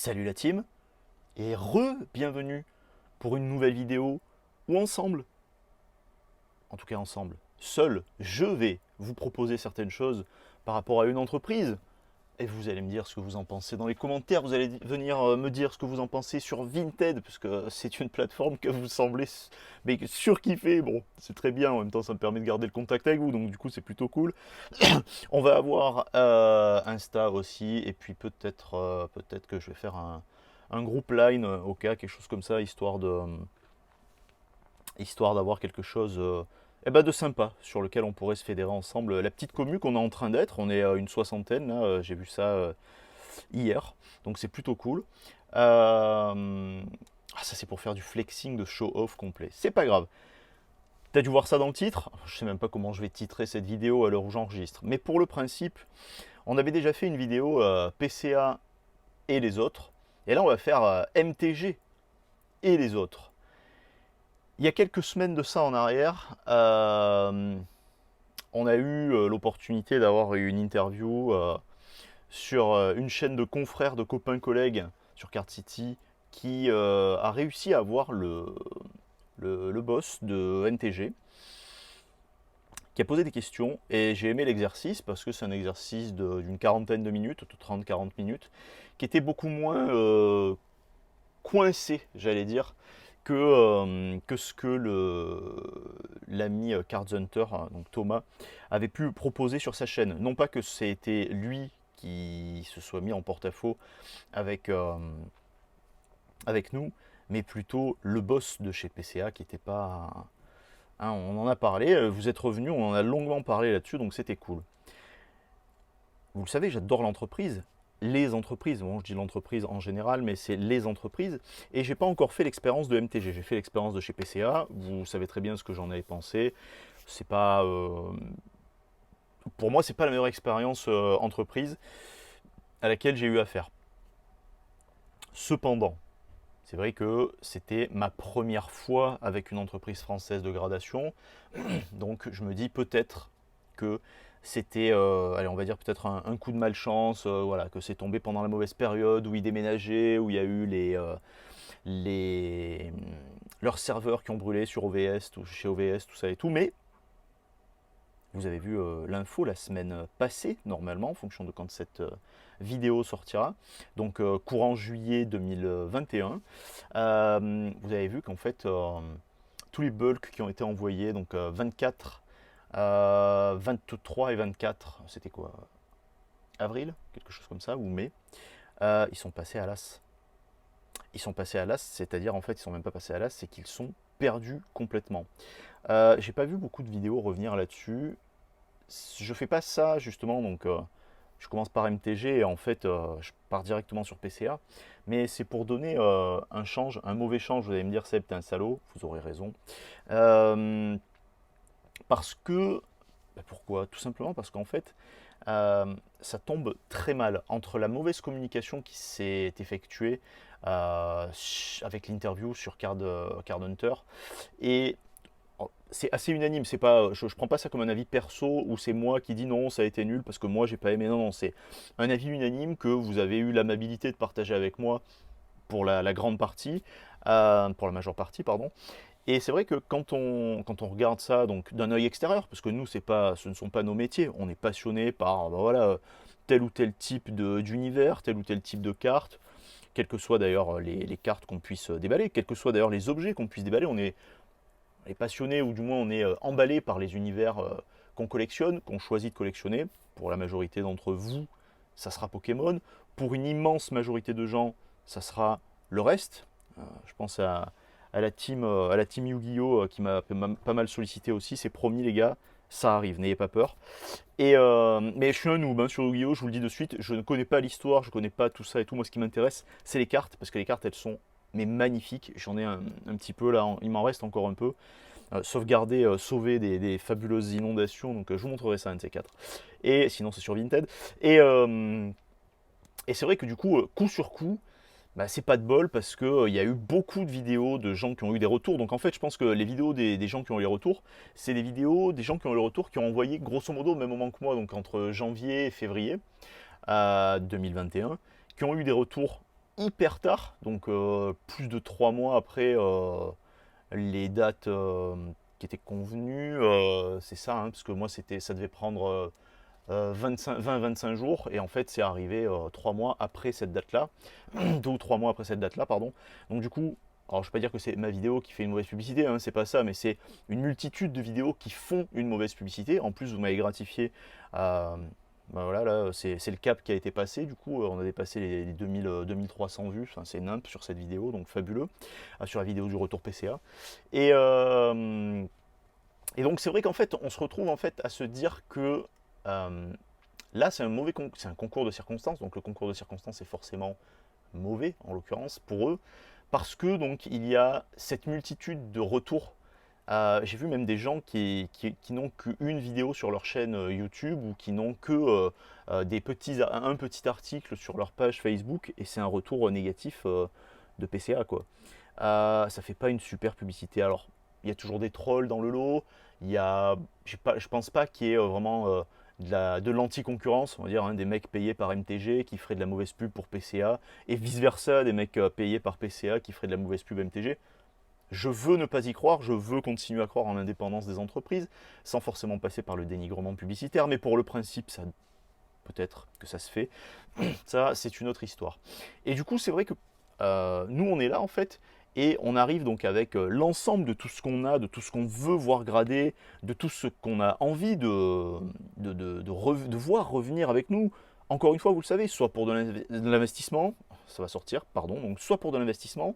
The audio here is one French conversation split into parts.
Salut la team et bienvenue pour une nouvelle vidéo où ensemble, en tout cas ensemble, seul, je vais vous proposer certaines choses par rapport à une entreprise et vous allez me dire ce que vous en pensez dans les commentaires, vous allez venir me dire ce que vous en pensez sur Vinted parce que c'est une plateforme que vous semblez mais surkiffer. Bon, c'est très bien, en même temps ça me permet de garder le contact avec vous donc du coup c'est plutôt cool. On va avoir Insta aussi et puis peut-être que je vais faire un groupe line au cas, quelque chose comme ça, histoire d'avoir quelque chose de sympa sur lequel on pourrait se fédérer ensemble. La petite commu qu'on est en train d'être, on est une soixantaine là, j'ai vu ça hier, donc c'est plutôt cool. Ça c'est pour faire du flexing de show-off complet, c'est pas grave. T'as dû voir ça dans le titre, je sais même pas comment je vais titrer cette vidéo à l'heure où j'enregistre, mais pour le principe, on avait déjà fait une vidéo PCA et les autres, et là on va faire MTG et les autres. Il y a quelques semaines de ça en arrière, on a eu l'opportunité d'avoir une interview sur une chaîne de confrères, de copains collègues sur Card City qui a réussi à avoir le boss de NTG qui a posé des questions et j'ai aimé l'exercice parce que c'est un exercice d'une quarantaine de minutes, de 30-40 minutes, qui était beaucoup moins coincé, j'allais dire, que ce que l'ami Card Hunter, hein, donc Thomas, avait pu proposer sur sa chaîne. Non pas que c'était lui qui se soit mis en porte-à-faux avec, avec nous, mais plutôt le boss de chez PCA qui n'était pas... Hein, on en a parlé, vous êtes revenu, on en a longuement parlé là-dessus, donc c'était cool. Vous le savez, j'adore l'entreprise, les entreprises, bon je dis l'entreprise en général, mais c'est les entreprises, et j'ai pas encore fait l'expérience de MTG, j'ai fait l'expérience de chez PCA, vous savez très bien ce que j'en avais pensé, c'est pas... pour moi c'est pas la meilleure expérience entreprise à laquelle j'ai eu affaire. Cependant, c'est vrai que c'était ma première fois avec une entreprise française de gradation, donc je me dis peut-être que c'était, allez, on va dire peut-être un coup de malchance, voilà, que c'est tombé pendant la mauvaise période où ils déménageaient, où il y a eu les leurs serveurs qui ont brûlé sur OVS, chez OVS, tout ça et tout, mais vous avez vu l'info la semaine passée, normalement, en fonction de quand cette vidéo sortira, donc courant juillet 2021, vous avez vu qu'en fait, tous les bulks qui ont été envoyés, donc 24, 23 et 24, c'était quoi? Avril, quelque chose comme ça, ou mai, ils sont passés à l'as. Ils sont passés à l'as, c'est-à-dire en fait, ils sont même pas passés à l'as, c'est qu'ils sont perdus complètement. J'ai pas vu beaucoup de vidéos revenir là-dessus. Je fais pas ça justement, donc je commence par MTG et en fait je pars directement sur PCA. Mais c'est pour donner un change, un mauvais change. Vous allez me dire, Seb, t'es un salaud, vous aurez raison. Euh, Parce que, pourquoi? Tout simplement parce qu'en fait, ça tombe très mal entre la mauvaise communication qui s'est effectuée avec l'interview sur Card Hunter et c'est assez unanime, c'est pas, je prends pas ça comme un avis perso où c'est moi qui dis non, ça a été nul parce que moi j'ai pas aimé. Non, non, c'est un avis unanime que vous avez eu l'amabilité de partager avec moi pour la grande partie, pour la majeure partie, pardon. Et c'est vrai que quand on regarde ça donc d'un œil extérieur, parce que nous ce ne sont pas nos métiers, on est passionné par voilà, tel ou tel type d'univers, tel ou tel type de carte, quelles que soient d'ailleurs les cartes qu'on puisse déballer, quels que soient d'ailleurs les objets qu'on puisse déballer, on est passionné ou du moins on est emballé par les univers qu'on collectionne, qu'on choisit de collectionner. Pour la majorité d'entre vous, ça sera Pokémon. Pour une immense majorité de gens, ça sera le reste. Je pense à la team Yu-Gi-Oh qui m'a pas mal sollicité aussi. C'est promis les gars, ça arrive, n'ayez pas peur. Mais je suis un noob hein, sur Yu-Gi-Oh, je vous le dis de suite. Je ne connais pas l'histoire, je ne connais pas tout ça et tout. Moi, ce qui m'intéresse, c'est les cartes parce que les cartes, elles sont mais magnifiques. J'en ai un petit peu là, il m'en reste encore un peu. Sauvegarder, sauver des fabuleuses inondations. Donc je vous montrerai ça un de ces quatre. Et sinon c'est sur Vinted. Et c'est vrai que du coup, coup sur coup, bah, c'est pas de bol parce qu'il y a eu beaucoup de vidéos de gens qui ont eu des retours. Donc en fait, je pense que les vidéos des gens qui ont eu les retours, c'est des vidéos des gens qui ont eu le retour, qui ont envoyé grosso modo au même moment que moi, donc entre janvier et février 2021, qui ont eu des retours hyper tard, donc plus de 3 mois après les dates qui étaient convenues. C'est ça, hein, parce que moi ça devait prendre 20-25 jours, et en fait c'est arrivé 3 mois après cette date-là, 2 ou 3 mois après cette date-là, pardon. Donc du coup, alors je ne vais pas dire que c'est ma vidéo qui fait une mauvaise publicité, hein, c'est pas ça, mais c'est une multitude de vidéos qui font une mauvaise publicité. En plus, vous m'avez gratifié. Ben voilà, là, c'est le cap qui a été passé. Du coup, on a dépassé les 2300 vues. Enfin, c'est nimp sur cette vidéo, donc fabuleux. Sur la vidéo du retour PCA. Et, euh, et donc, c'est vrai qu'en fait, on se retrouve en fait à se dire que là, c'est un concours de circonstances. Donc, le concours de circonstances est forcément mauvais, en l'occurrence, pour eux, parce que donc il y a cette multitude de retours. J'ai vu même des gens qui n'ont qu'une vidéo sur leur chaîne YouTube, ou qui n'ont que un petit article sur leur page Facebook, et c'est un retour négatif de PCA, quoi. Ça fait pas une super publicité. Alors, il y a toujours des trolls dans le lot. Je pense pas qu'il y ait vraiment de l'anti-concurrence, on va dire, hein, des mecs payés par MTG qui feraient de la mauvaise pub pour PCA, et vice-versa, des mecs payés par PCA qui feraient de la mauvaise pub MTG. Je veux ne pas y croire, je veux continuer à croire en l'indépendance des entreprises, sans forcément passer par le dénigrement publicitaire, mais pour le principe, ça peut-être que ça se fait. Ça, c'est une autre histoire. Et du coup, c'est vrai que nous, on est là, en fait, et on arrive donc avec l'ensemble de tout ce qu'on a, de tout ce qu'on veut voir gradé, de tout ce qu'on a envie de voir revenir avec nous. Encore une fois, vous le savez, soit pour de l'investissement, ça va sortir, pardon, donc soit pour de l'investissement,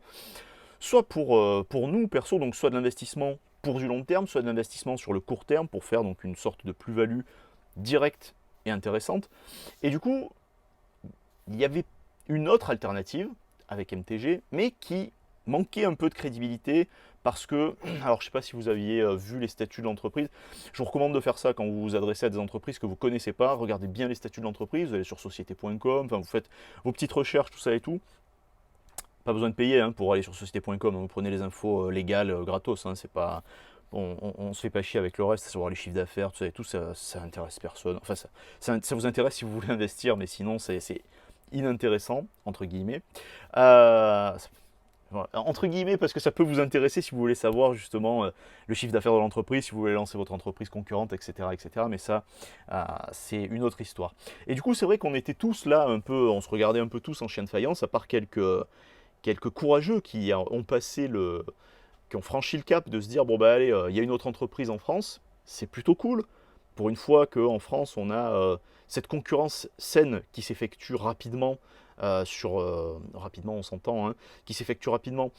soit pour nous, perso, donc soit de l'investissement pour du long terme, soit de l'investissement sur le court terme pour faire donc une sorte de plus-value directe et intéressante. Et du coup, il y avait une autre alternative avec MTG, mais qui manquait un peu de crédibilité parce que, alors je ne sais pas si vous aviez vu les statuts de l'entreprise, je vous recommande de faire ça quand vous vous adressez à des entreprises que vous ne connaissez pas, regardez bien les statuts de l'entreprise, vous allez sur société.com, enfin vous faites vos petites recherches, tout ça et tout. Pas besoin de payer hein, pour aller sur société.com, vous prenez les infos légales gratos, hein, c'est pas, on se fait pas chier avec le reste, savoir les chiffres d'affaires, tout ça et tout, ça intéresse personne. Enfin, ça vous intéresse si vous voulez investir, mais sinon c'est inintéressant, entre guillemets. Euh, voilà, entre guillemets, parce que ça peut vous intéresser si vous voulez savoir justement le chiffre d'affaires de l'entreprise, si vous voulez lancer votre entreprise concurrente, etc. etc. Mais ça, c'est une autre histoire. Et du coup, c'est vrai qu'on était tous là un peu, on se regardait un peu tous en chien de faïence, à part quelques courageux ont qui ont franchi le cap de se dire bon bah allez, il y a une autre entreprise en France, c'est plutôt cool. Pour une fois qu'en France on a cette concurrence saine qui s'effectue rapidement rapidement on s'entend, hein, qui s'effectue rapidement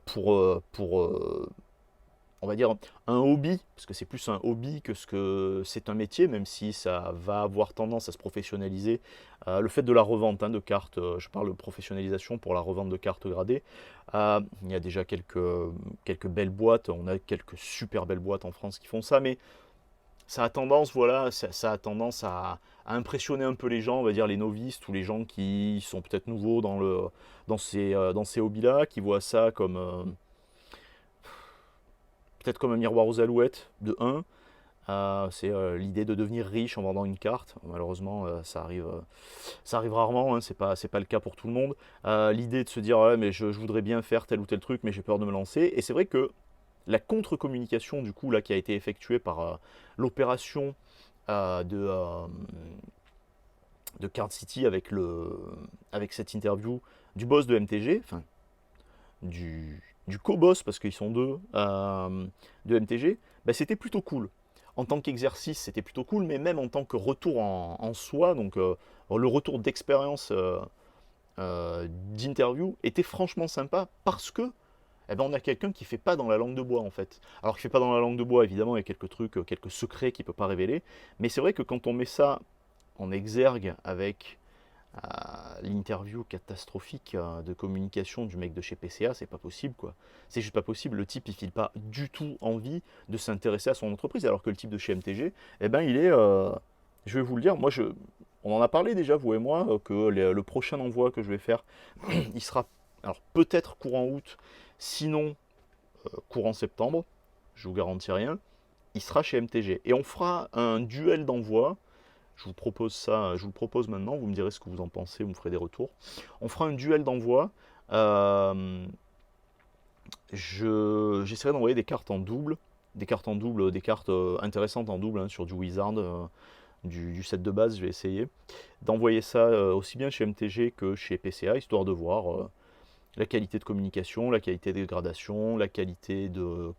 pour on va dire, un hobby, parce que c'est plus un hobby que ce que c'est un métier, même si ça va avoir tendance à se professionnaliser. Le fait de la revente hein, de cartes, je parle de professionnalisation pour la revente de cartes gradées. Il y a déjà quelques belles boîtes, on a quelques super belles boîtes en France qui font ça, mais ça a tendance, voilà, ça a tendance à impressionner un peu les gens, on va dire les novices, tous les gens qui sont peut-être nouveaux dans ces hobbies-là, qui voient ça comme peut-être comme un miroir aux alouettes de 1. C'est l'idée de devenir riche en vendant une carte. Malheureusement, ça arrive rarement, hein, c'est pas le cas pour tout le monde. L'idée de se dire, ouais, mais je voudrais bien faire tel ou tel truc, mais j'ai peur de me lancer. Et c'est vrai que la contre-communication, du coup, là, qui a été effectuée par l'opération euh, de, euh, de Card City avec cette interview du boss de MTG, enfin, du co-boss, parce qu'ils sont deux, de MTG, bah, c'était plutôt cool. En tant qu'exercice, c'était plutôt cool, mais même en tant que retour en soi, donc le retour d'expérience d'interview était franchement sympa parce que eh ben, on a quelqu'un qui fait pas dans la langue de bois en fait. Alors qu'il fait pas dans la langue de bois, évidemment, il y a quelques trucs, quelques secrets qu'il peut pas révéler, mais c'est vrai que quand on met ça en exergue avec l'interview catastrophique de communication du mec de chez PCA, c'est pas possible quoi. C'est juste pas possible. Le type il file pas du tout envie de s'intéresser à son entreprise, alors que le type de chez MTG, eh ben il est, je vais vous le dire, on en a parlé déjà vous et moi, que le prochain envoi que je vais faire, il sera alors peut-être courant août, sinon courant septembre, je vous garantis rien. Il sera chez MTG et on fera un duel d'envoi. Je vous propose ça, je vous le propose maintenant, vous me direz ce que vous en pensez, vous me ferez des retours. On fera un duel d'envoi. J'essaierai d'envoyer des cartes en double, des cartes en double, des cartes intéressantes en double, hein, sur du Wizard, du set de base. Je vais essayer d'envoyer ça aussi bien chez MTG que chez PCA, histoire de voir la qualité de communication, la qualité de dégradation, la qualité de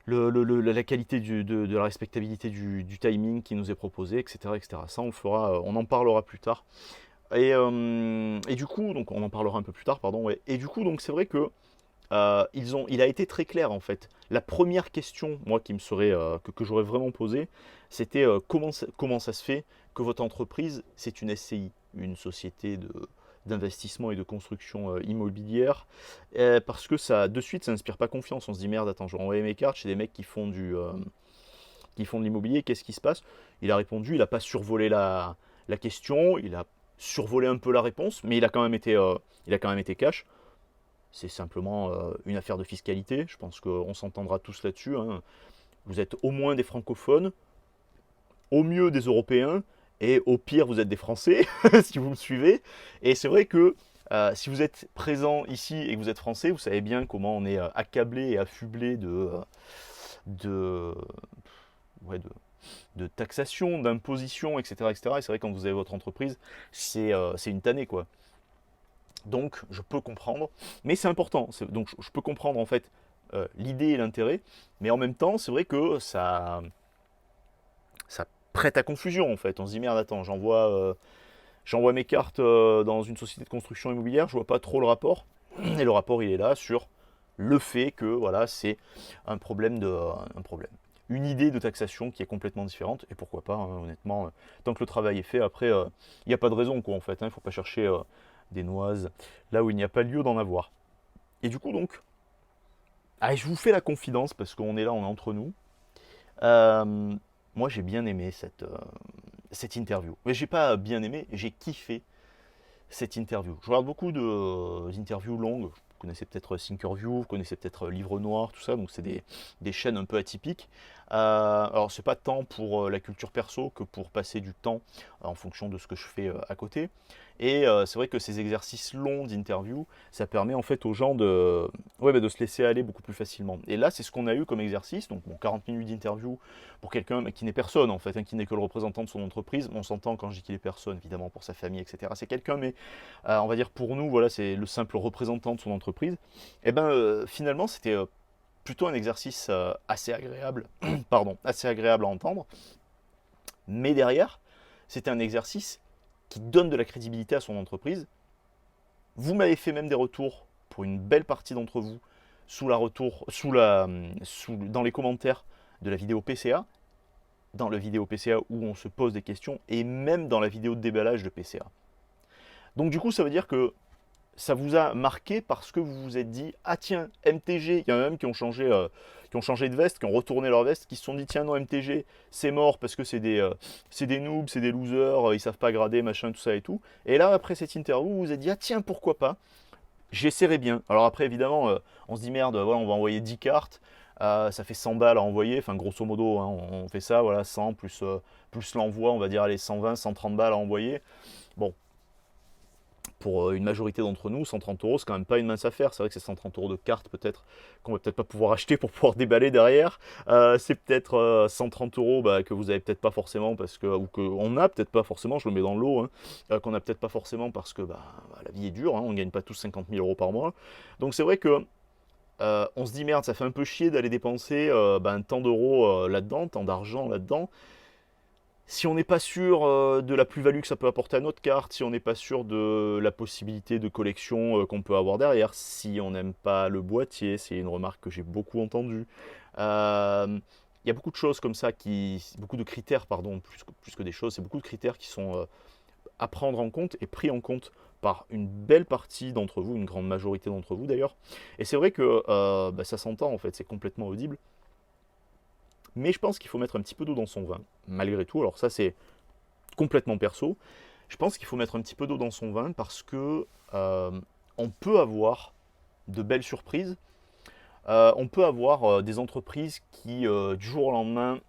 la qualité de la respectabilité du timing qui nous est proposé, etc., etc. Ça, on le fera, on en parlera plus tard. Et du coup, donc on en parlera un peu plus tard, pardon. Ouais. Et du coup, donc c'est vrai que il a été très clair en fait. La première question, moi, qui me serait que j'aurais vraiment posée, c'était comment ça se fait que votre entreprise, c'est une SCI, une société d'investissement et de construction immobilière, parce que ça, de suite, ça n'inspire pas confiance. On se dit merde, attends, je vais envoyer mes cartes chez des mecs qui font de l'immobilier. Qu'est-ce qui se passe? Il a répondu, il n'a pas survolé la question, il a survolé un peu la réponse, mais il a quand même été cash. C'est simplement une affaire de fiscalité. Je pense qu'on s'entendra tous là-dessus, hein. Vous êtes au moins des francophones, au mieux des Européens, et au pire, vous êtes des Français, si vous me suivez. Et c'est vrai que si vous êtes présent ici et que vous êtes français, vous savez bien comment on est accablé et affublé de, ouais, de taxation, d'imposition, etc., etc. Et c'est vrai que quand vous avez votre entreprise, c'est une tannée, quoi. Donc, je peux comprendre, mais c'est important. Donc, je peux comprendre en fait l'idée et l'intérêt, mais en même temps, c'est vrai que ça prête à confusion en fait. On se dit merde, attends, j'envoie mes cartes dans une société de construction immobilière, je vois pas trop le rapport, et le rapport il est là sur le fait que voilà, c'est un problème une idée de taxation qui est complètement différente, et pourquoi pas, hein, honnêtement, tant que le travail est fait, après, il n'y a pas de raison, quoi, en fait, hein, il ne faut pas chercher des noises là où il n'y a pas lieu d'en avoir. Et du coup, donc, allez, je vous fais la confidence, parce qu'on est là, on est entre nous. Euh, Moi, j'ai bien aimé cette interview. Mais j'ai pas bien aimé, j'ai kiffé cette interview. Je regarde beaucoup d'interviews longues. Vous connaissez peut-être Thinkerview, vous connaissez peut-être Livre Noir, tout ça. Donc c'est des chaînes un peu atypiques. Alors c'est pas tant pour la culture perso que pour passer du temps en fonction de ce que je fais à côté. Et c'est vrai que ces exercices longs d'interview, ça permet en fait aux gens de se laisser aller beaucoup plus facilement. Et là, c'est ce qu'on a eu comme exercice. Donc bon, 40 minutes d'interview pour quelqu'un qui n'est personne en fait, hein, qui n'est que le représentant de son entreprise. On s'entend quand je dis qu'il est personne, évidemment pour sa famille, etc. C'est quelqu'un, mais on va dire pour nous, voilà, c'est le simple représentant de son entreprise. Et ben finalement, c'était plutôt un exercice assez agréable, pardon, assez agréable à entendre. Mais derrière, c'était un exercice qui donne de la crédibilité à son entreprise. Vous m'avez fait même des retours pour une belle partie d'entre vous dans les commentaires de la vidéo PCA, dans la vidéo PCA où on se pose des questions, et même dans la vidéo de déballage de PCA. Donc du coup, ça veut dire que ça vous a marqué parce que vous vous êtes dit ah tiens, MTG, il y en a même qui ont changé de veste, qui ont retourné leur veste, qui se sont dit tiens non, MTG c'est mort parce que c'est des noobs, c'est des losers, ils savent pas grader, machin, tout ça et tout. Et là après cette interview, vous vous êtes dit ah tiens, pourquoi pas, j'essaierai bien. Alors après évidemment on se dit merde, voilà, on va envoyer 10 cartes, ça fait 100 balles à envoyer, enfin grosso modo, hein, on fait ça, voilà, 100 plus l'envoi, on va dire allez 120, 130 balles à envoyer. Bon, pour une majorité d'entre nous, 130 euros, c'est quand même pas une mince affaire. C'est vrai que c'est 130 euros de cartes peut-être qu'on va peut-être pas pouvoir acheter pour pouvoir déballer derrière. C'est peut-être 130 euros que vous avez peut-être pas forcément parce que, ou qu'on a peut-être pas forcément, je le mets dans le lot, hein, qu'on a peut-être pas forcément parce que la vie est dure, hein, on gagne pas tous 50 000 euros par mois. Donc c'est vrai que on se dit merde, ça fait un peu chier d'aller dépenser tant d'euros là-dedans, tant d'argent là-dedans. Si on n'est pas sûr de la plus-value que ça peut apporter à notre carte, si on n'est pas sûr de la possibilité de collection qu'on peut avoir derrière, si on n'aime pas le boîtier, c'est une remarque que j'ai beaucoup entendue. Il y a beaucoup de choses comme ça, beaucoup de critères, pardon, plus que des choses, c'est beaucoup de critères qui sont à prendre en compte et pris en compte par une belle partie d'entre vous, une grande majorité d'entre vous d'ailleurs. Et c'est vrai que ça s'entend en fait, c'est complètement audible. Mais je pense qu'il faut mettre un petit peu d'eau dans son vin, malgré tout. Alors ça, c'est complètement perso. Je pense qu'il faut mettre un petit peu d'eau dans son vin parce que on peut avoir de belles surprises. On peut avoir des entreprises qui, du jour au lendemain,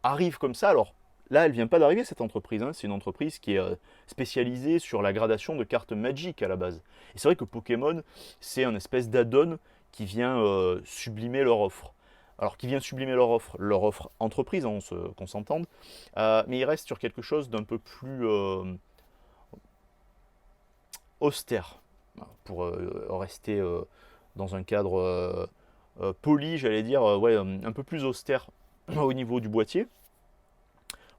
arrivent comme ça. Alors, là, elle vient pas d'arriver cette entreprise, hein. C'est une entreprise qui est spécialisée sur la gradation de cartes Magic à la base. Et c'est vrai que Pokémon, c'est un espèce d'add-on qui vient sublimer leur offre. Alors, qui vient sublimer leur offre entreprise, hein, qu'on s'entende, mais il reste sur quelque chose d'un peu plus austère, pour rester dans un cadre poli, j'allais dire, ouais, un peu plus austère au niveau du boîtier.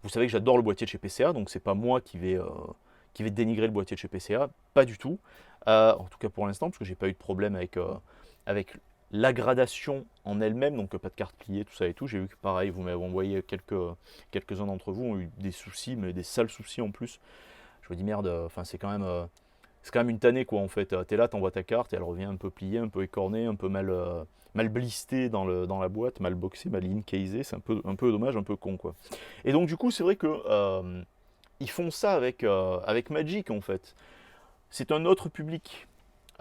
Vous savez que j'adore le boîtier de chez PCA, donc c'est pas moi qui vais dénigrer le boîtier de chez PCA, pas du tout. En tout cas pour l'instant, parce que j'ai pas eu de problème avec la gradation en elle-même, donc pas de carte pliée, tout ça et tout. J'ai vu que pareil, vous m'avez envoyé quelques-uns d'entre vous ont eu des soucis, mais des sales soucis en plus. Je me dis merde, enfin c'est quand même une tannée quoi en fait. T'es là, t'envoies ta carte et elle revient un peu pliée, un peu écornée, un peu mal blistée dans la boîte, mal boxée, mal incasée. C'est un peu dommage, un peu con quoi. Et donc du coup c'est vrai que ils font ça avec Magic en fait. C'est un autre public.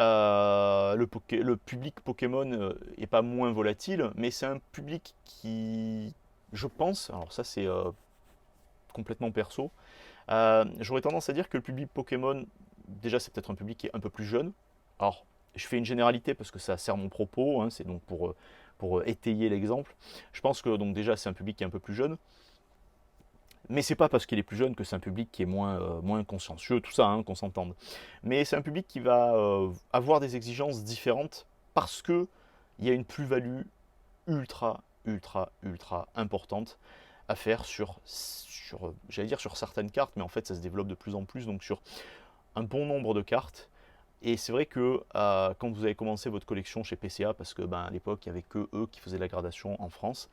Le public Pokémon est pas moins volatile, mais c'est un public qui, je pense, alors ça c'est complètement perso, j'aurais tendance à dire que le public Pokémon, déjà c'est peut-être un public qui est un peu plus jeune. Alors, je fais une généralité parce que ça sert mon propos, hein, c'est donc pour étayer l'exemple. Je pense que donc déjà c'est un public qui est un peu plus jeune, mais c'est pas parce qu'il est plus jeune que c'est un public qui est moins consciencieux, tout ça, hein, qu'on s'entende. Mais c'est un public qui va avoir des exigences différentes parce que il y a une plus-value ultra importante à faire j'allais dire sur certaines cartes, mais en fait ça se développe de plus en plus, donc sur un bon nombre de cartes. Et c'est vrai que quand vous avez commencé votre collection chez PCA, parce que ben, à l'époque il n'y avait que eux qui faisaient la gradation en France,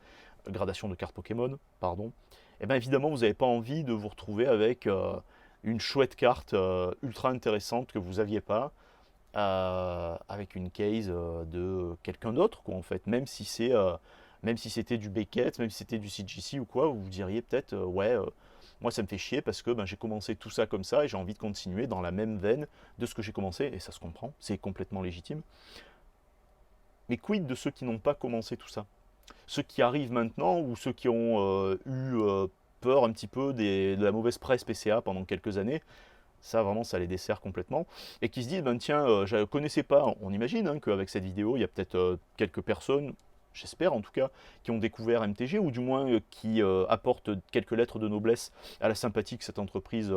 gradation de cartes Pokémon, pardon, et bien évidemment vous n'avez pas envie de vous retrouver avec une chouette carte ultra intéressante que vous n'aviez pas, avec une case de quelqu'un d'autre, quoi, en fait. Même si c'était du Beckett, même si c'était du CGC ou quoi, vous diriez peut-être, ouais, moi ça me fait chier parce que ben, j'ai commencé tout ça comme ça et j'ai envie de continuer dans la même veine de ce que j'ai commencé, et ça se comprend, c'est complètement légitime. Mais quid de ceux qui n'ont pas commencé tout ça? Ceux qui arrivent maintenant ou ceux qui ont eu peur un petit peu de la mauvaise presse PCA pendant quelques années, ça vraiment ça les dessert complètement, et qui se disent ben tiens je ne connaissais pas, on imagine hein, qu'avec cette vidéo il y a peut-être quelques personnes, j'espère en tout cas, qui ont découvert MTG, ou du moins qui apportent quelques lettres de noblesse à la sympathie que cette entreprise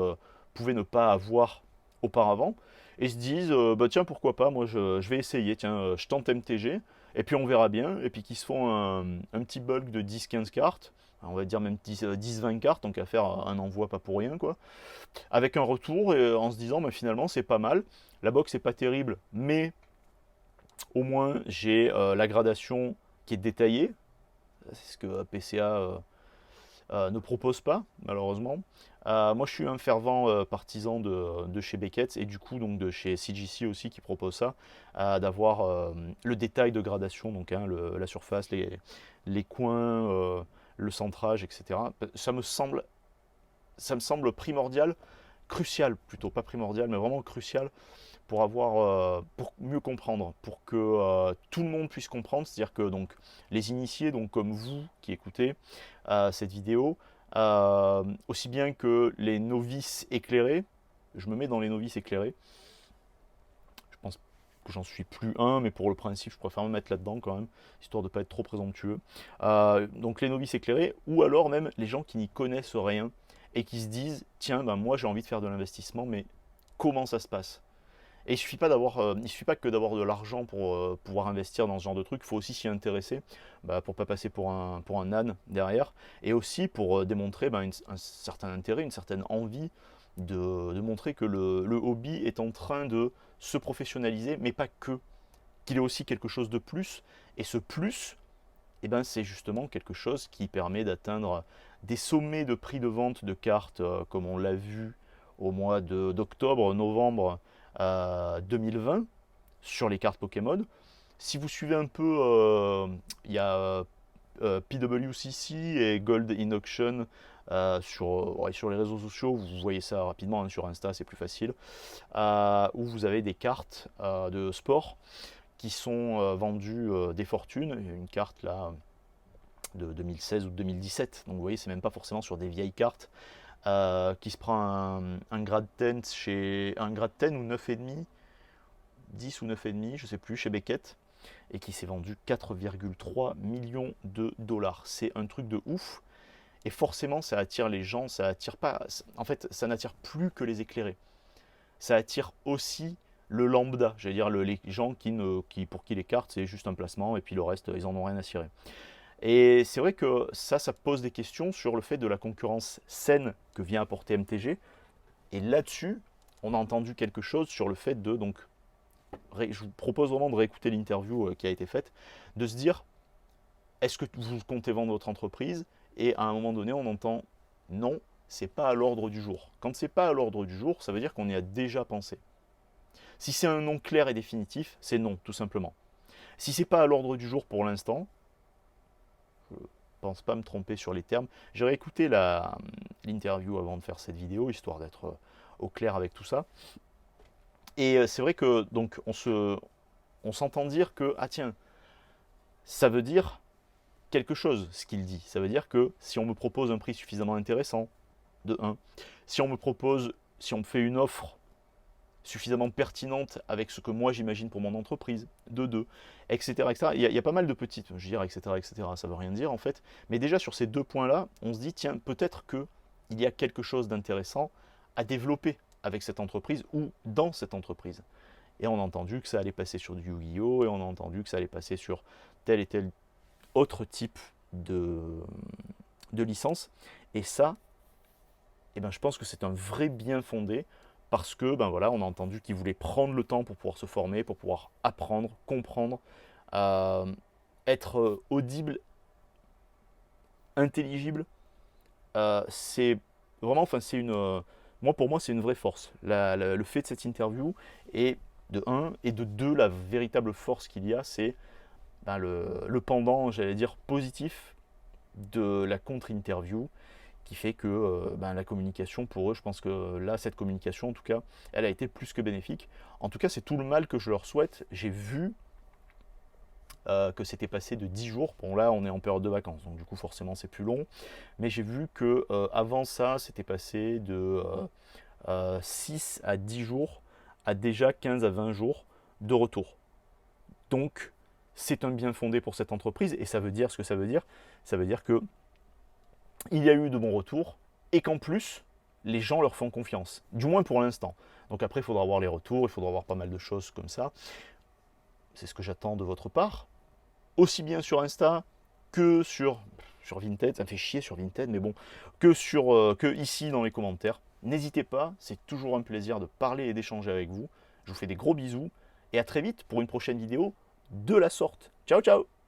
pouvait ne pas avoir auparavant, et se disent bah tiens pourquoi pas, moi je vais essayer, tiens je tente MTG, et puis on verra bien, et puis qui se font un petit bulk de 10-15 cartes, on va dire même 10-20 cartes, donc à faire un envoi pas pour rien quoi, avec un retour et en se disant bah, finalement c'est pas mal. La box est pas terrible, mais au moins j'ai la gradation qui est détaillée. C'est ce que PCA ne propose pas, malheureusement. Moi je suis un fervent partisan de chez Beckett et du coup donc de chez CGC aussi qui propose ça, d'avoir le détail de gradation, donc hein, la surface, les coins, le centrage, etc. Ça me semble primordial, crucial plutôt, pas primordial, mais vraiment crucial pour mieux comprendre, pour que tout le monde puisse comprendre, c'est-à-dire que donc les initiés, donc comme vous qui écoutez cette vidéo, aussi bien que les novices éclairés, je me mets dans les novices éclairés, je pense que j'en suis plus un, mais pour le principe, je préfère me mettre là-dedans quand même, histoire de ne pas être trop présomptueux. Donc les novices éclairés, ou alors même les gens qui n'y connaissent rien et qui se disent, tiens, ben moi j'ai envie de faire de l'investissement, mais comment ça se passe? Et il suffit pas que d'avoir de l'argent pour pouvoir investir dans ce genre de truc, il faut aussi s'y intéresser, bah, pour pas passer pour un âne derrière, et aussi pour démontrer bah, un certain intérêt, une certaine envie de montrer que le hobby est en train de se professionnaliser, mais pas que, qu'il est aussi quelque chose de plus, et ce plus, eh ben, c'est justement quelque chose qui permet d'atteindre des sommets de prix de vente de cartes, comme on l'a vu au mois d'octobre, novembre 2020 sur les cartes Pokémon. Si vous suivez un peu, il y a PWCC et Gold in Auction sur les réseaux sociaux, vous voyez ça rapidement, hein, sur Insta c'est plus facile, où vous avez des cartes de sport qui sont vendues des fortunes. Une carte là de 2016 ou de 2017. Donc vous voyez, c'est même pas forcément sur des vieilles cartes. Qui se prend un grade 10 chez un grade 10 ou 9,5, 10 ou 9,5, je sais plus, chez Beckett, et qui s'est vendu 4,3 millions de dollars. C'est un truc de ouf. Et forcément, ça attire les gens, ça attire pas. En fait, ça n'attire plus que les éclairés. Ça attire aussi le lambda, j'allais dire les gens pour qui les cartes c'est juste un placement et puis le reste ils en ont rien à cirer. Et c'est vrai que ça pose des questions sur le fait de la concurrence saine que vient apporter MTG. Et là-dessus, on a entendu quelque chose sur le fait de, donc, je vous propose vraiment de réécouter l'interview qui a été faite, de se dire, est-ce que vous comptez vendre votre entreprise? Et à un moment donné, on entend, non, c'est pas à l'ordre du jour. Quand c'est pas à l'ordre du jour, ça veut dire qu'on y a déjà pensé. Si c'est un non clair et définitif, c'est non, tout simplement. Si c'est pas à l'ordre du jour pour l'instant, je pense pas me tromper sur les termes. J'ai réécouté l'interview avant de faire cette vidéo, histoire d'être au clair avec tout ça. Et c'est vrai que donc on s'entend dire que, ah tiens, ça veut dire quelque chose ce qu'il dit. Ça veut dire que si on me propose un prix suffisamment intéressant, de 1, si on me fait une offre suffisamment pertinente avec ce que moi j'imagine pour mon entreprise, de 2, etc. etc. Il y a pas mal de petites, je veux dire, etc., etc. Ça veut rien dire en fait. Mais déjà sur ces 2 points-là, on se dit, tiens, peut-être qu'il y a quelque chose d'intéressant à développer avec cette entreprise ou dans cette entreprise. Et on a entendu que ça allait passer sur du Yu-Gi-Oh! Et on a entendu que ça allait passer sur tel et tel autre type de licence. Et ça, eh ben, je pense que c'est un vrai bien fondé parce que ben voilà, on a entendu qu'ils voulaient prendre le temps pour pouvoir se former, pour pouvoir apprendre, comprendre, être audible, intelligible. C'est vraiment, enfin, moi pour moi, c'est une vraie force. Le fait de cette interview et de 1 et de 2, la véritable force qu'il y a, c'est ben, le pendant, j'allais dire, positif de la contre-interview qui fait que ben, la communication pour eux, je pense que là, cette communication, en tout cas, elle a été plus que bénéfique. En tout cas, c'est tout le mal que je leur souhaite. J'ai vu que c'était passé de 10 jours. Bon, là, on est en période de vacances, donc du coup, forcément, c'est plus long. Mais j'ai vu que avant ça, c'était passé de 6 à 10 jours à déjà 15 à 20 jours de retour. Donc, c'est un bien fondé pour cette entreprise et ça veut dire ce que ça veut dire. Ça veut dire que il y a eu de bons retours et qu'en plus, les gens leur font confiance, du moins pour l'instant. Donc après, il faudra voir les retours, il faudra voir pas mal de choses comme ça. C'est ce que j'attends de votre part, aussi bien sur Insta que sur Vinted. Ça me fait chier sur Vinted, mais bon, que ici dans les commentaires. N'hésitez pas, c'est toujours un plaisir de parler et d'échanger avec vous. Je vous fais des gros bisous et à très vite pour une prochaine vidéo de la sorte. Ciao, ciao!